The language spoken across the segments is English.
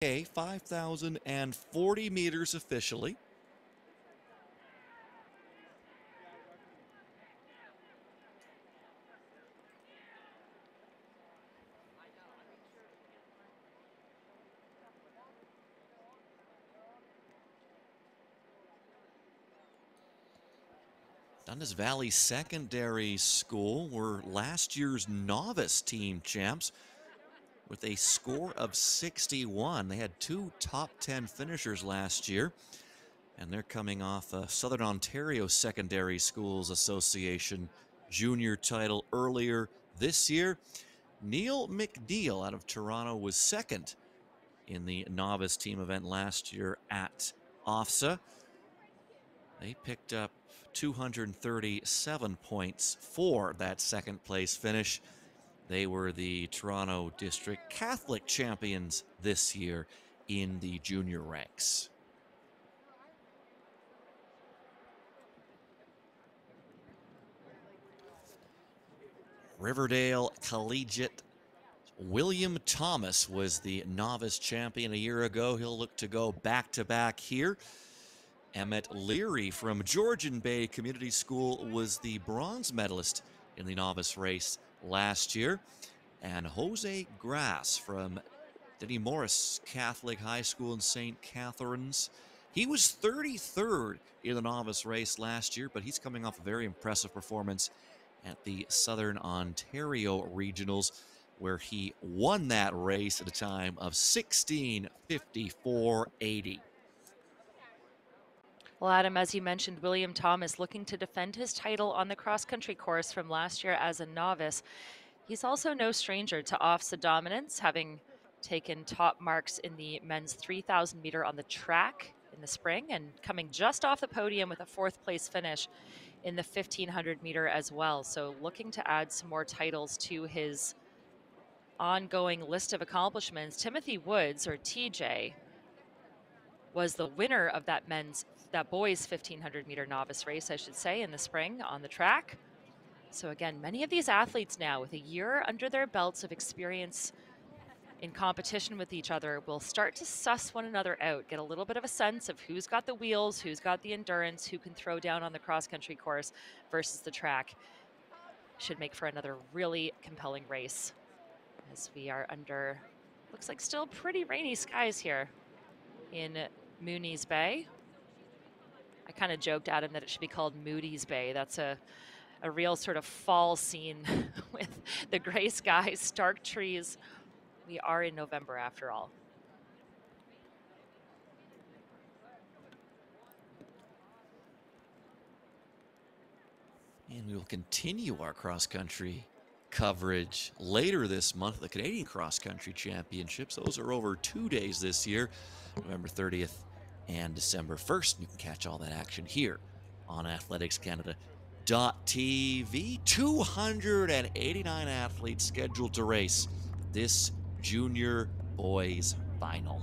5,040 meters officially. Dundas Valley Secondary School were last year's novice team champs with a score of 61. They had two top 10 finishers last year, and they're coming off a Southern Ontario Secondary Schools Association junior title earlier this year. Neil McNeil out of Toronto was second in the novice team event last year at OFSAA. They picked up 237 points for that second place finish. They were the Toronto District Catholic champions this year in the junior ranks. Riverdale Collegiate William Thomas was the novice champion a year ago. He'll look to go back-to-back here. Emmett Leary from Georgian Bay Community School was the bronze medalist in the novice race last year. And Jose Grass from Denny Morris Catholic High School in St. Catharines. He was 33rd in the novice race last year, but he's coming off a very impressive performance at the Southern Ontario Regionals, where he won that race at a time of 16:54.80. Well, Adam, as you mentioned, William Thomas looking to defend his title on the cross-country course from last year as a novice. He's also no stranger to OFSAA dominance, having taken top marks in the men's 3,000 meter on the track in the spring and coming just off the podium with a fourth place finish in the 1,500 meter as well. So looking to add some more titles to his ongoing list of accomplishments. Timothy Woods, or TJ, was the winner of that boys 1,500 meter novice race, I should say, in the spring on the track. So again, many of these athletes now with a year under their belts of experience in competition with each other will start to suss one another out, get a little bit of a sense of who's got the wheels, who's got the endurance, who can throw down on the cross-country course versus the track. Should make for another really compelling race as we are under, looks like still pretty rainy skies here in Mooney's Bay. I kind of joked, Adam, that it should be called Moody's Bay. That's a real sort of fall scene with the gray skies, stark trees. We are in November after all. And we will continue our cross-country coverage later this month, the Canadian Cross Country Championships. Those are over 2 days this year, November 30th and December 1st. You can catch all that action here on athleticscanada.tv. 289 athletes scheduled to race this junior boys final.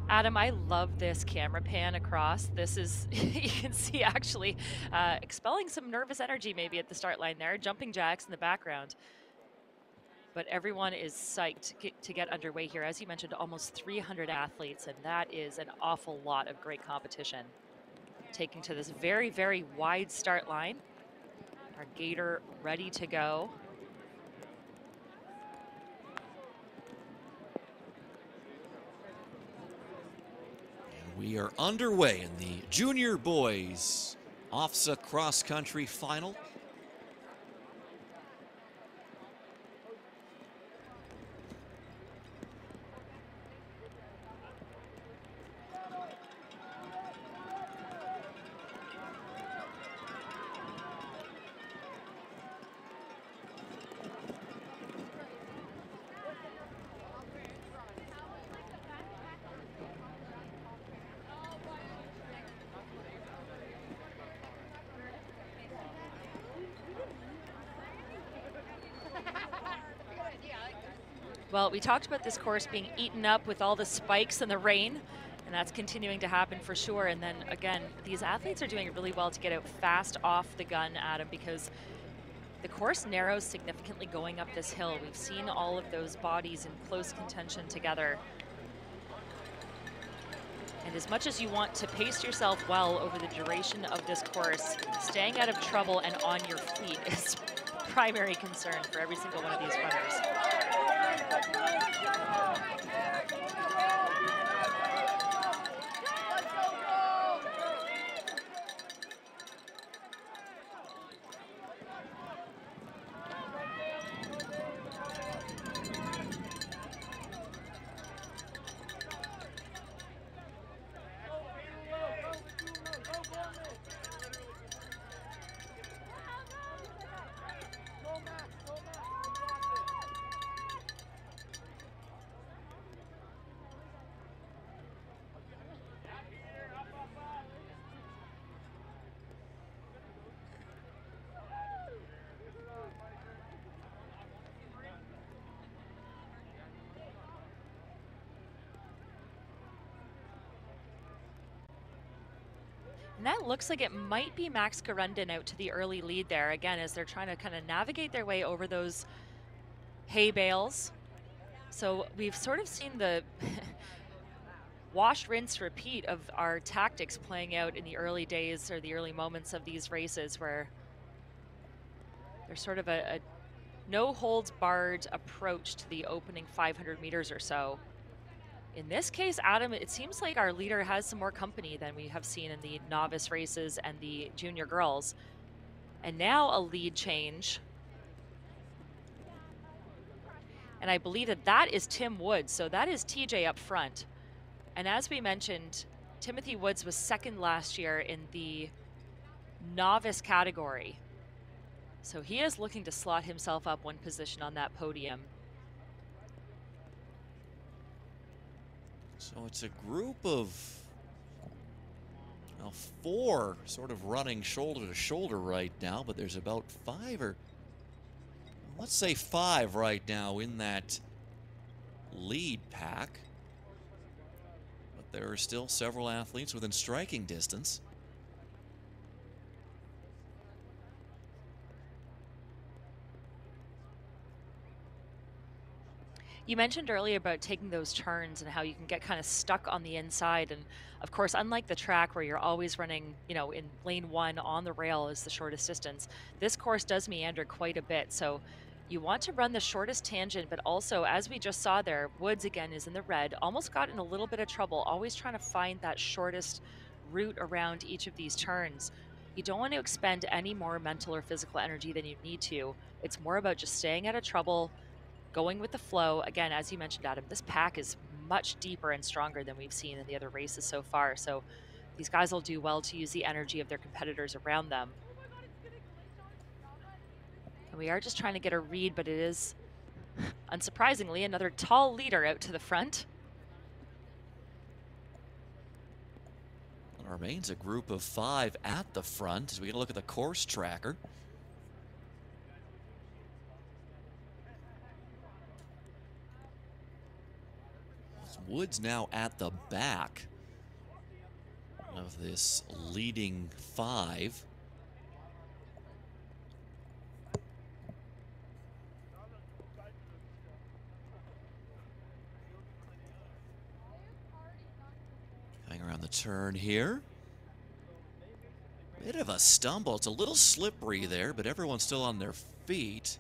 Adam, I love this camera pan across. This is, you can see actually expelling some nervous energy maybe at the start line there, jumping jacks in the background. But everyone is psyched to get underway here. As you mentioned, almost 300 athletes, and that is an awful lot of great competition. Taking to this very, very wide start line. Our gator ready to go. We are underway in the junior boys OFSAA cross country final. Well, we talked about this course being eaten up with all the spikes and the rain, and that's continuing to happen for sure. And then again, these athletes are doing it really well to get out fast off the gun, Adam, because The course narrows significantly going up this hill. We've seen all of those bodies in close contention together. And as much as you want to pace yourself well over the duration of this course, staying out of trouble and on your feet is primary concern for every single one of these runners. And that looks like it might be Max Garundin out to the early lead there, again, as they're trying to kind of navigate their way over those hay bales. So we've sort of seen the wash, rinse, repeat of our tactics playing out in the early days or the early moments of these races, where there's sort of a no holds barred approach to the opening 500 meters or so. In this case, Adam, it seems like our leader has some more company than we have seen in the novice races and the junior girls. And now a lead change. And I believe that that is Tim Woods. So that is TJ up front. And as we mentioned, Timothy Woods was second last year in the novice category. So he is looking to slot himself up one position on that podium. So it's a group of, well, 4 sort of running shoulder to shoulder right now, but there's about 5 or, let's say 5 right now in that lead pack. But there are still several athletes within striking distance. You mentioned earlier about taking those turns and how you can get kind of stuck on the inside. And of course, unlike the track where you're always running, you know, in lane 1 on the rail is the shortest distance, this course does meander quite a bit. So you want to run the shortest tangent, but also, as we just saw there, Woods again is in the red, almost got in a little bit of trouble, always trying to find that shortest route around each of these turns. You don't want to expend any more mental or physical energy than you need to. It's more about just staying out of trouble, going with the flow. Again, as you mentioned, Adam, this pack is much deeper and stronger than we've seen in the other races so far. So these guys will do well to use the energy of their competitors around them. And we are just trying to get a read, but it is, unsurprisingly, another tall leader out to the front. It remains a group of 5 at the front as we get a look at the course tracker. Woods now at the back of this leading 5. Coming around the turn here. Bit of a stumble. It's a little slippery there, but everyone's still on their feet.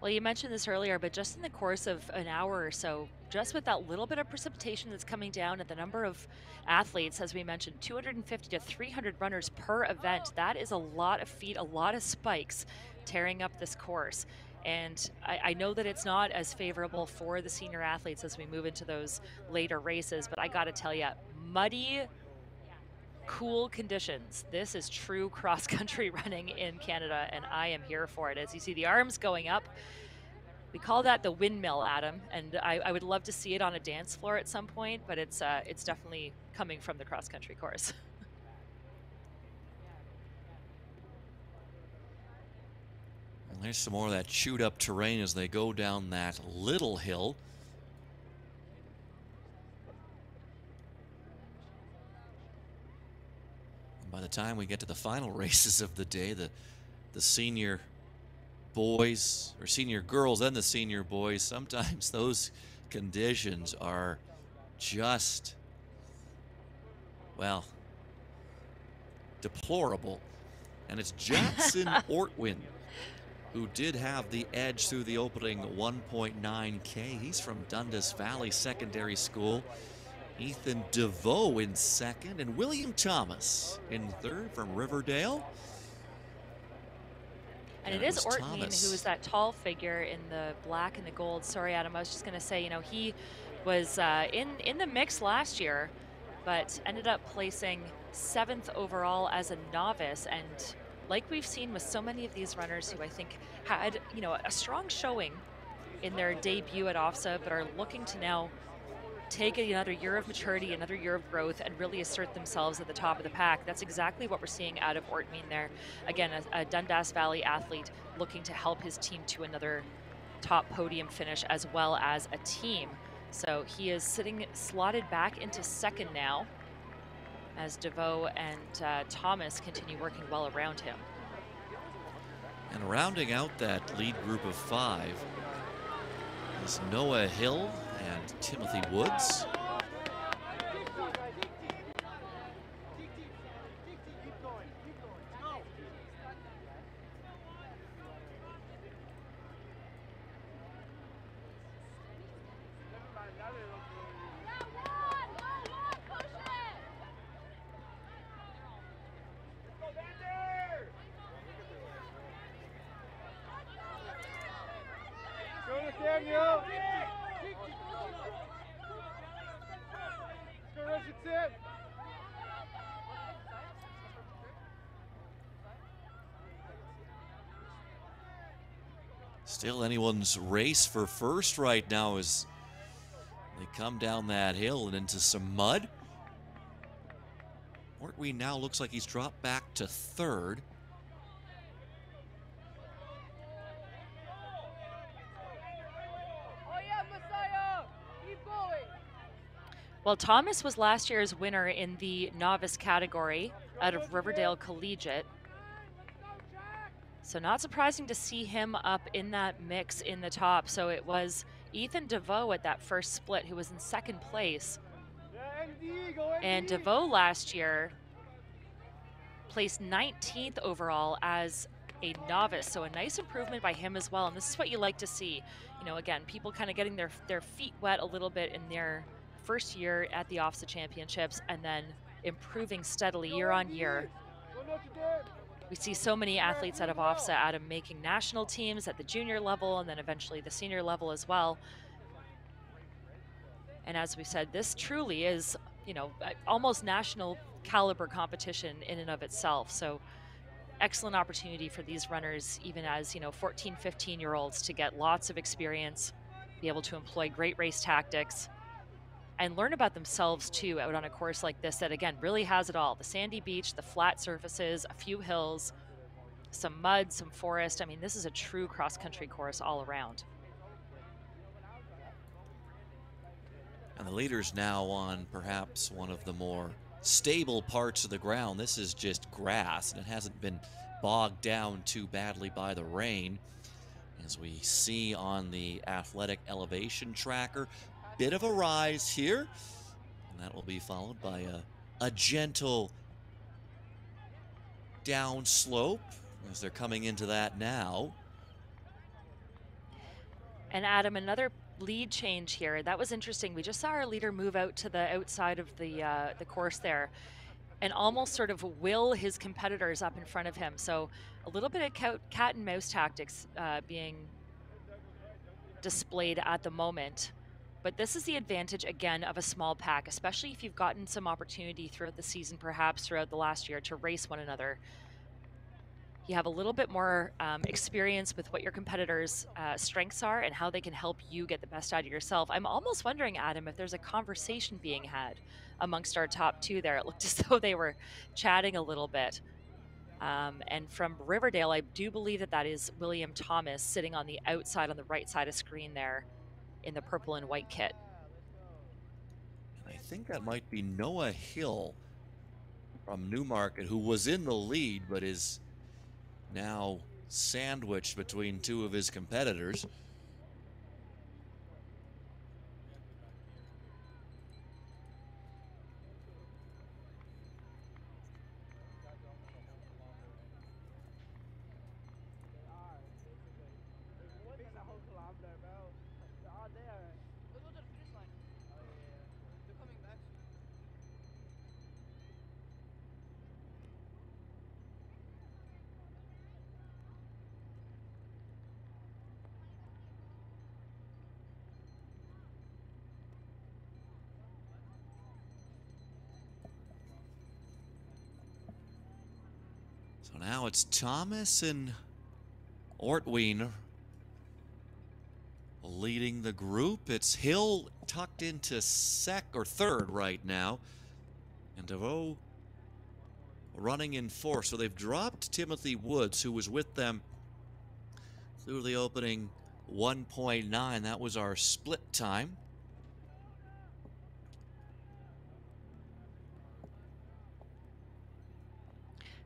Well, you mentioned this earlier, but just in the course of an hour or so, just with that little bit of precipitation that's coming down and the number of athletes, as we mentioned, 250 to 300 runners per event, that is a lot of feet, a lot of spikes tearing up this course. And I know that it's not as favorable for the senior athletes as we move into those later races, but I got to tell you, muddy, cool conditions. This is true cross-country running in Canada, and I am here for it. As you see the arms going up, we call that the windmill, Adam, and I would love to see it on a dance floor at some point, but it's definitely coming from the cross-country course. And there's some more of that chewed up terrain as they go down that little hill. time we get to the final races of the day, the senior boys, or senior girls and the senior boys, sometimes those conditions are just, well, deplorable. And it's Jackson Ortwin who did have the edge through the opening 1.9K. He's from Dundas Valley Secondary School. Ethan DeVoe in second, and William Thomas in third from Riverdale. And it is Ortwin who is that tall figure in the black and the gold. Sorry, Adam, I was just going to say, you know, he was in the mix last year, but ended up placing 7th overall as a novice. And like we've seen with so many of these runners who I think had, you know, a strong showing in their debut at OFSAA, but are looking to now take another year of maturity, another year of growth, and really assert themselves at the top of the pack. That's exactly what we're seeing out of Ortwin there. Again, a Dundas Valley athlete looking to help his team to another top podium finish as well as a team. So he is sitting slotted back into second now as DeVoe and Thomas continue working well around him. And rounding out that lead group of 5 is Noah Hill and Timothy Woods. Still anyone's race for first right now as they come down that hill and into some mud. Ortwin now looks like he's dropped back to third. Well, Thomas was last year's winner in the novice category out of Riverdale Collegiate. So not surprising to see him up in that mix in the top. So it was Ethan DeVoe at that first split who was in second place. And DeVoe last year placed 19th overall as a novice. So a nice improvement by him as well. And this is what you like to see. You know, again, people kind of getting their feet wet a little bit in their first year at the OFSAA Championships and then improving steadily year on year. We see so many athletes out of OFSAA, Adam, making national teams at the junior level and then eventually the senior level as well. And as we said, this truly is, you know, almost national caliber competition in and of itself. So excellent opportunity for these runners, even as, you know, 14, 15-year-olds to get lots of experience, be able to employ great race tactics, and learn about themselves too out on a course like this that, again, really has it all. The sandy beach, the flat surfaces, a few hills, some mud, some forest. I mean, this is a true cross-country course all around. And the leader's now on perhaps one of the more stable parts of the ground. This is just grass, and it hasn't been bogged down too badly by the rain. As we see on the athletic elevation tracker, bit of a rise here, and that will be followed by a gentle down slope as they're coming into that now. And Adam, another lead change here. That was interesting. We just saw our leader move out to the outside of the course there and almost sort of will his competitors up in front of him. So a little bit of cat and mouse tactics being displayed at the moment. But this is the advantage, again, of a small pack, especially if you've gotten some opportunity throughout the season, perhaps throughout the last year, to race one another. You have a little bit more experience with what your competitors' strengths are and how they can help you get the best out of yourself. I'm almost wondering, Adam, if there's a conversation being had amongst our top 2 there. It looked as though they were chatting a little bit. And from Riverdale, I do believe that is William Thomas sitting on the outside, on the right side of screen there in the purple and white kit. I think that might be Noah Hill from Newmarket, who was in the lead but is now sandwiched between two of his competitors. So now it's Thomas and Ortween leading the group. It's Hill tucked into third right now, and DeVoe running in fourth. So they've dropped Timothy Woods, who was with them through the opening 1.9. That was our split time.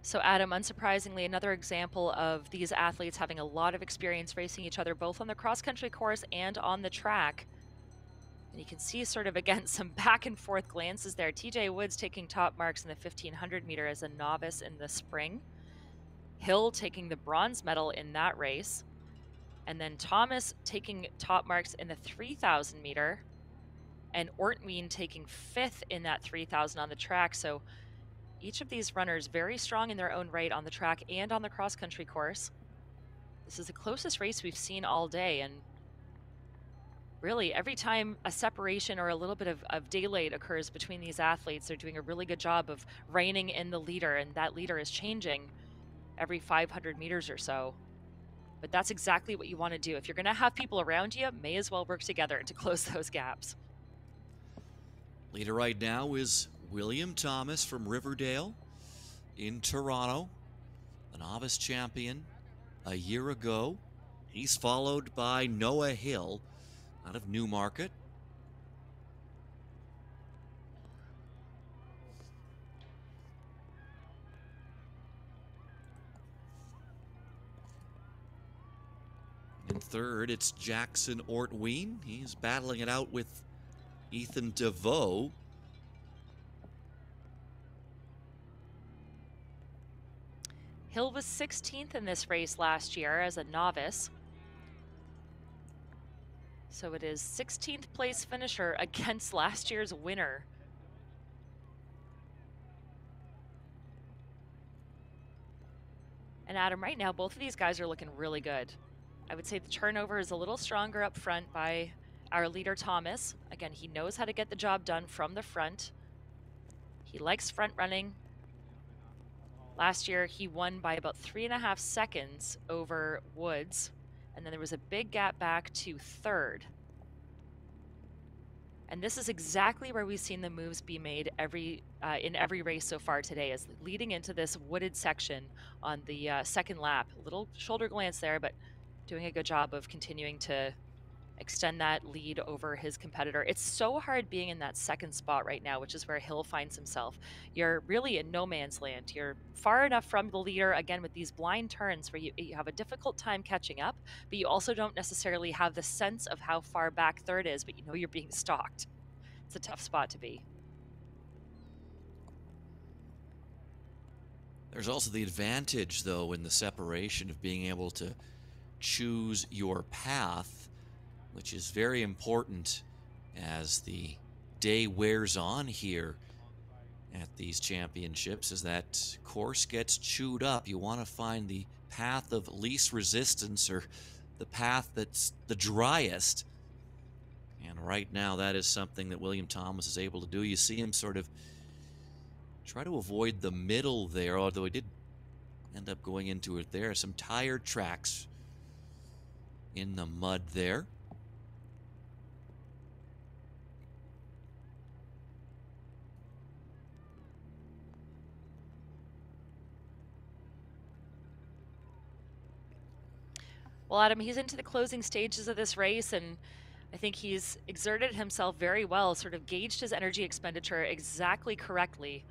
So Adam, unsurprisingly, another example of these athletes having a lot of experience racing each other, both on the cross-country course and on the track. And you can see sort of, again, some back and forth glances there. TJ Woods taking top marks in the 1500 meter as a novice in the spring. Hill taking the bronze medal in that race. And then Thomas taking top marks in the 3000 meter. And Ortween taking fifth in that 3000 on the track. So each of these runners very strong in their own right on the track and on the cross-country course. This is the closest race we've seen all day, and really every time a separation or a little bit of daylight occurs between these athletes, they're doing a really good job of reining in the leader, and that leader is changing every 500 meters or so. But that's exactly what you want to do. If you're going to have people around you, may as well work together to close those gaps. Leader right now is William Thomas from Riverdale in Toronto, the novice champion a year ago. He's followed by Noah Hill out of Newmarket. In third, it's Jackson Ortween. He's battling it out with Ethan DeVoe. Hill was 16th in this race last year as a novice. So it is 16th place finisher against last year's winner. And Adam, right now, both of these guys are looking really good. I would say the turnover is a little stronger up front by our leader, Thomas. Again, he knows how to get the job done from the front. He likes front running. Last year, he won by about 3.5 seconds over Woods. And then there was a big gap back to third. And this is exactly where we've seen the moves be made in every race so far today, is leading into this wooded section on the second lap. A little shoulder glance there, but doing a good job of continuing to extend that lead over his competitor. It's so hard being in that second spot right now, which is where Hill finds himself. You're really in no man's land. You're far enough from the leader, again, with these blind turns where you have a difficult time catching up, but you also don't necessarily have the sense of how far back third is, but you know you're being stalked. It's a tough spot to be. There's also the advantage, though, in the separation of being able to choose your path, which is very important as the day wears on here at these championships. As that course gets chewed up, you want to find the path of least resistance, or the path that's the driest. And right now, that is something that William Thomas is able to do. You see him sort of try to avoid the middle there, although he did end up going into it there. Some tired tracks in the mud there. Well, Adam, he's into the closing stages of this race, and I think he's exerted himself very well, sort of gauged his energy expenditure exactly correctly.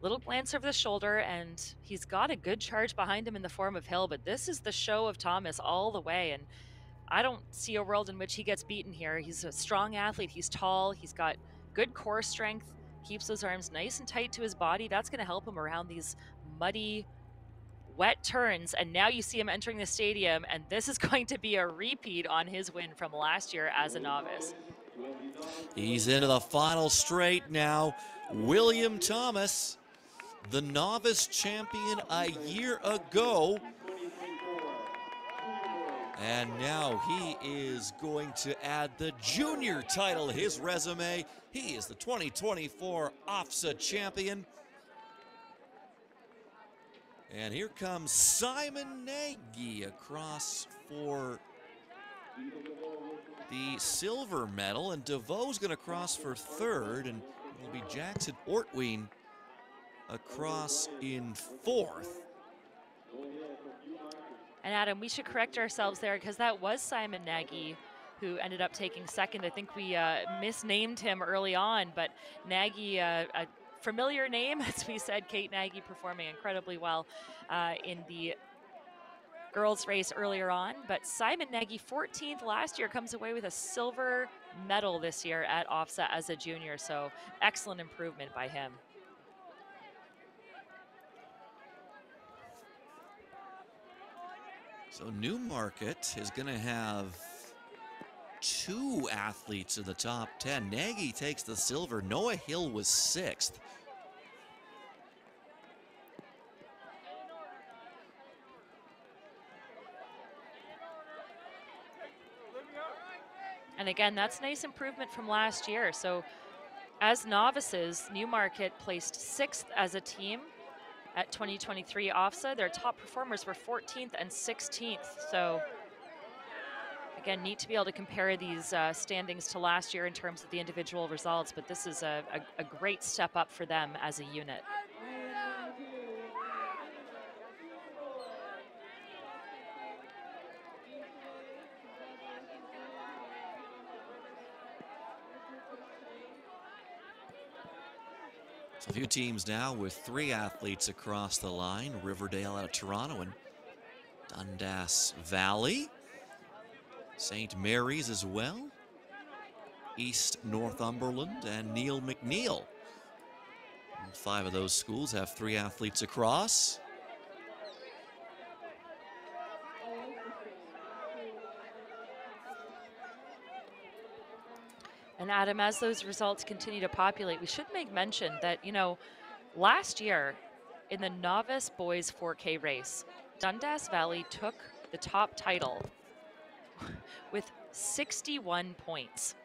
Little glance over the shoulder, and he's got a good charge behind him in the form of Hill, but this is the show of Thomas all the way, and I don't see a world in which he gets beaten here. He's a strong athlete. He's tall. He's got good core strength, keeps those arms nice and tight to his body. That's going to help him around these muddy, wet turns. And now you see him entering the stadium, and this is going to be a repeat on his win from last year as a novice. He's into the final straight now. William Thomas, the novice champion a year ago. And now he is going to add the junior title to his resume. He is the 2024 OFSAA champion. And here comes Simon Nagy across for the silver medal, and DeVoe's going to cross for third, and it'll be Jackson Ortween across in fourth. And Adam, we should correct ourselves there because that was Simon Nagy who ended up taking second. I think we misnamed him early on, but Nagy, a familiar name, as we said. Kate Nagy performing incredibly well in the girls race earlier on. But Simon Nagy, 14th last year, comes away with a silver medal this year at OFSAA as a junior. So excellent improvement by him. So Newmarket is going to have 2 athletes in the top 10. Nagy takes the silver. Noah Hill was 6th. And again, that's nice improvement from last year. So as novices, Newmarket placed 6th as a team at 2023 OFSAA. Their top performers were 14th and 16th. So again, neat to be able to compare these standings to last year in terms of the individual results, but this is a great step up for them as a unit. So a few teams now with 3 athletes across the line. Riverdale out of Toronto and Dundas Valley. St. Mary's as well. East Northumberland and Neil McNeil. And 5 of those schools have 3 athletes across. And Adam, as those results continue to populate, we should make mention that, you know, last year in the novice boys 4K race, Dundas Valley took the top title with 61 points.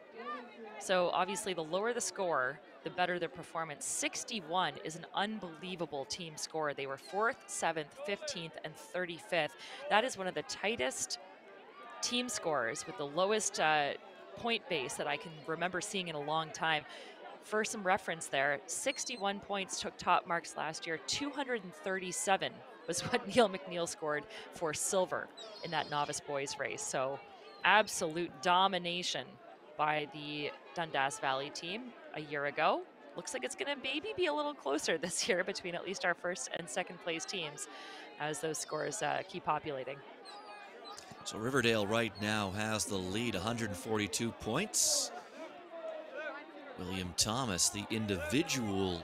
So obviously the lower the score, the better their performance. 61 is an unbelievable team score. They were 4th, 7th, 15th, and 35th. That is one of the tightest team scores with the lowest point base that I can remember seeing in a long time. For some reference there, 61 points took top marks last year. 237 was what Neil McNeil scored for silver in that novice boys race. So absolute domination by the Dundas Valley team a year ago. Looks like it's going to maybe be a little closer this year between at least our first and second place teams as those scores keep populating. So Riverdale right now has the lead, 142 points. William Thomas, the individual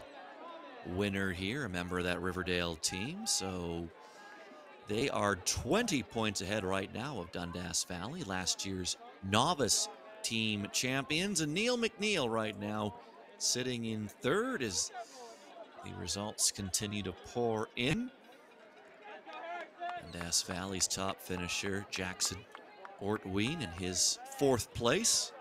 winner here, a member of that Riverdale team. So they are 20 points ahead right now of Dundas Valley, last year's novice team champions. And Neil McNeil right now sitting in third as the results continue to pour in. Dundas Valley's top finisher, Jackson Ortween, in his 4th place.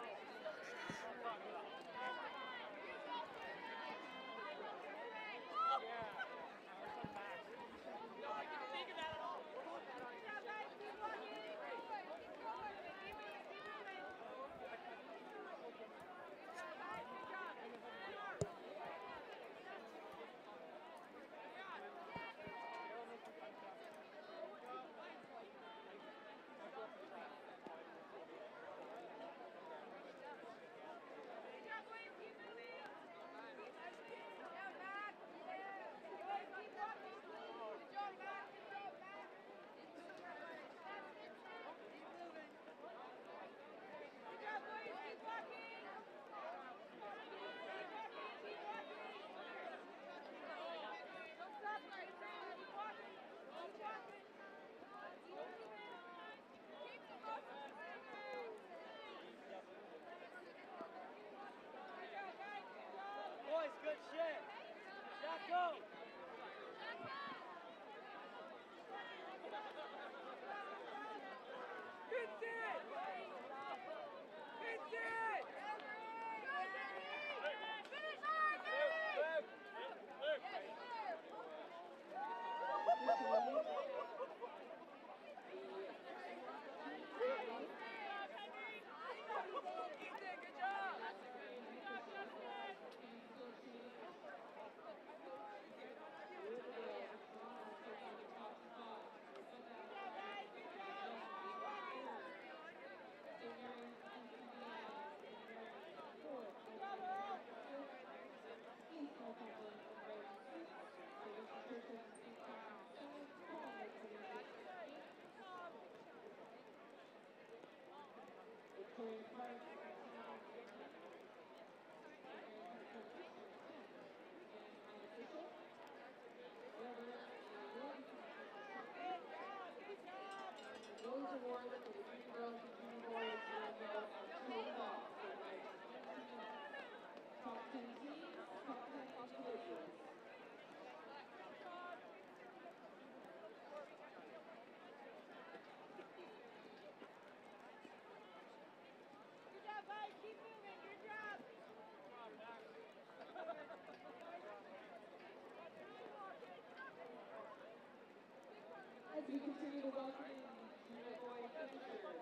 As we continue to welcome in the junior boy finishers, and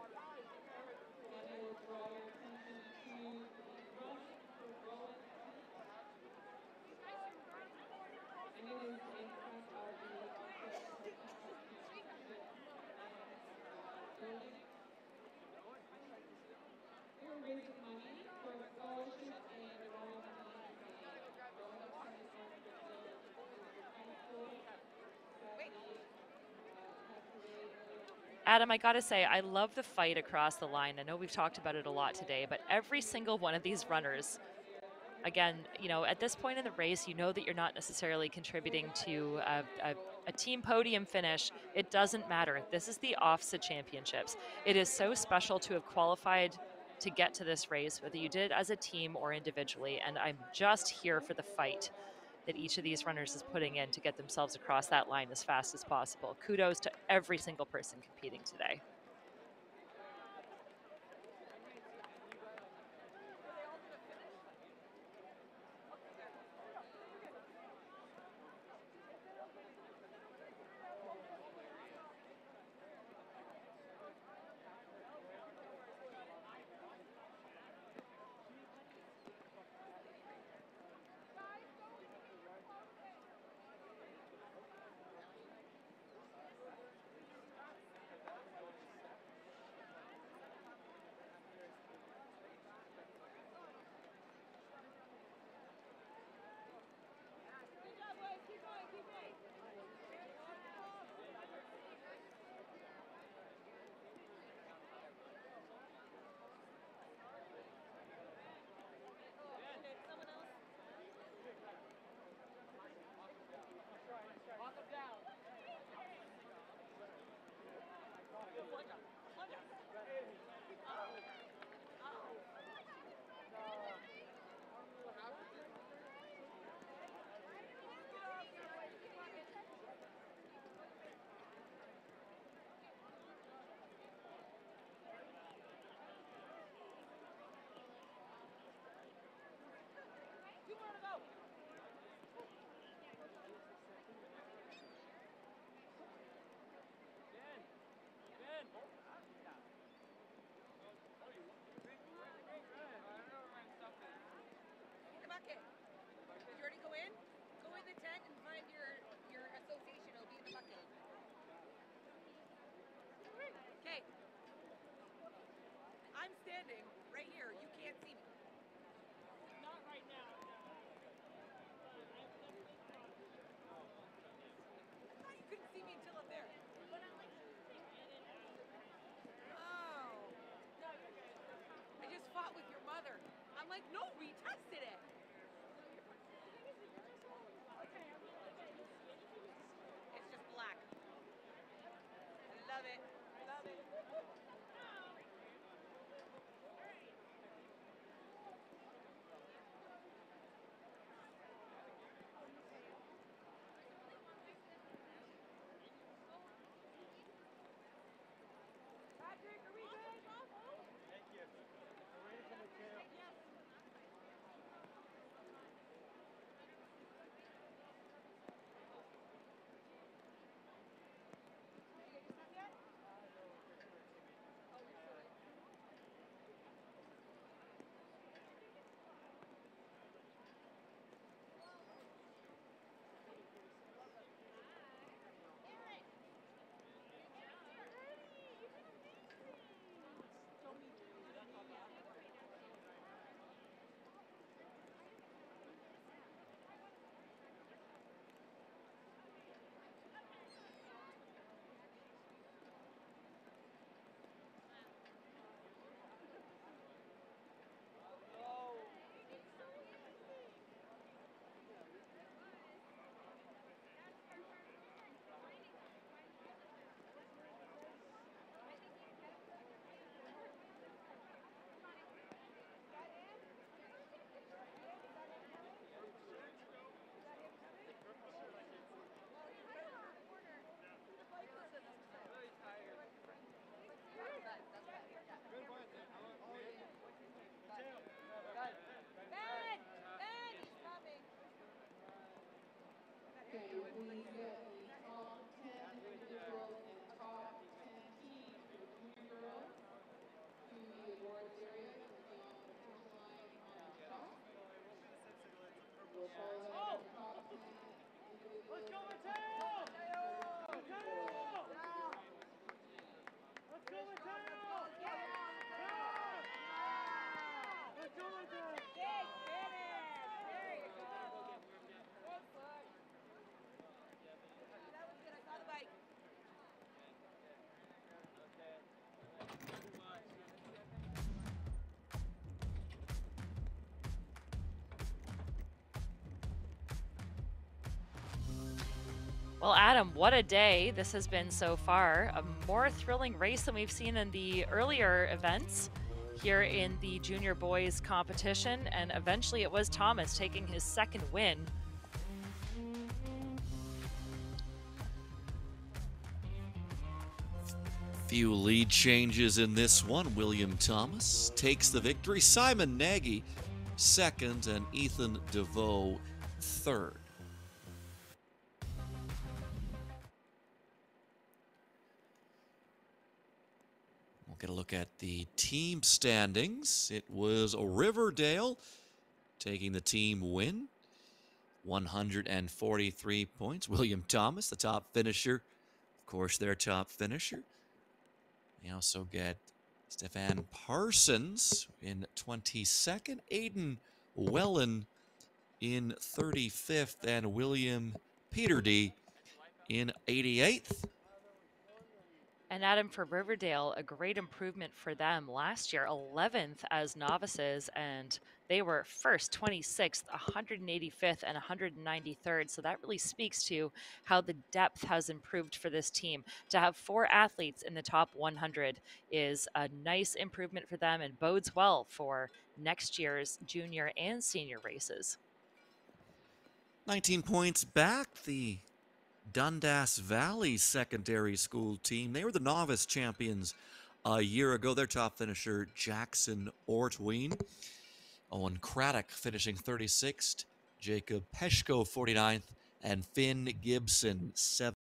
I will draw your attention to the rush for rolling feet. And it is in front of the Office for Catholic Championship building. We are raising money for a scholarship in rolling in the rolling center for high school. Adam, I gotta say, I love the fight across the line. I know we've talked about it a lot today, but every single one of these runners, again, you know, at this point in the race, you know that you're not necessarily contributing to a team podium finish. It doesn't matter. This is the OFSAA Championships. It is so special to have qualified to get to this race, whether you did it as a team or individually, and I'm just here for the fight that each of these runners is putting in to get themselves across that line as fast as possible. Kudos to every single person competing today. Standing right here. You can't see me. Not right now. You couldn't see me until up there. Oh. I just fought with your mother. I'm like, no, we tested it. It's just black. I love it. Love it. Well, Adam, what a day this has been so far. A more thrilling race than we've seen in the earlier events here in the junior boys competition. And eventually it was Thomas taking his second win. Few lead changes in this one. William Thomas takes the victory. Simon Nagy second, and Ethan DeVoe third. We'll get a look at the team standings. It was Riverdale taking the team win, 143 points. William Thomas, the top finisher, of course, their top finisher. They also get Stefan Parsons in 22nd, Aiden Wellen in 35th, and William Peterdy in 88th. And Adam, for Riverdale, a great improvement for them. Last year, 11th as novices, and they were first, 26th, 185th, and 193rd. So that really speaks to how the depth has improved for this team. To have 4 athletes in the top 100 is a nice improvement for them and bodes well for next year's junior and senior races. 19 points back, the Dundas Valley secondary school team. They were the novice champions a year ago. Their top finisher, Jackson Ortween. Owen Craddock finishing 36th. Jacob Peshko 49th. And Finn Gibson 7th.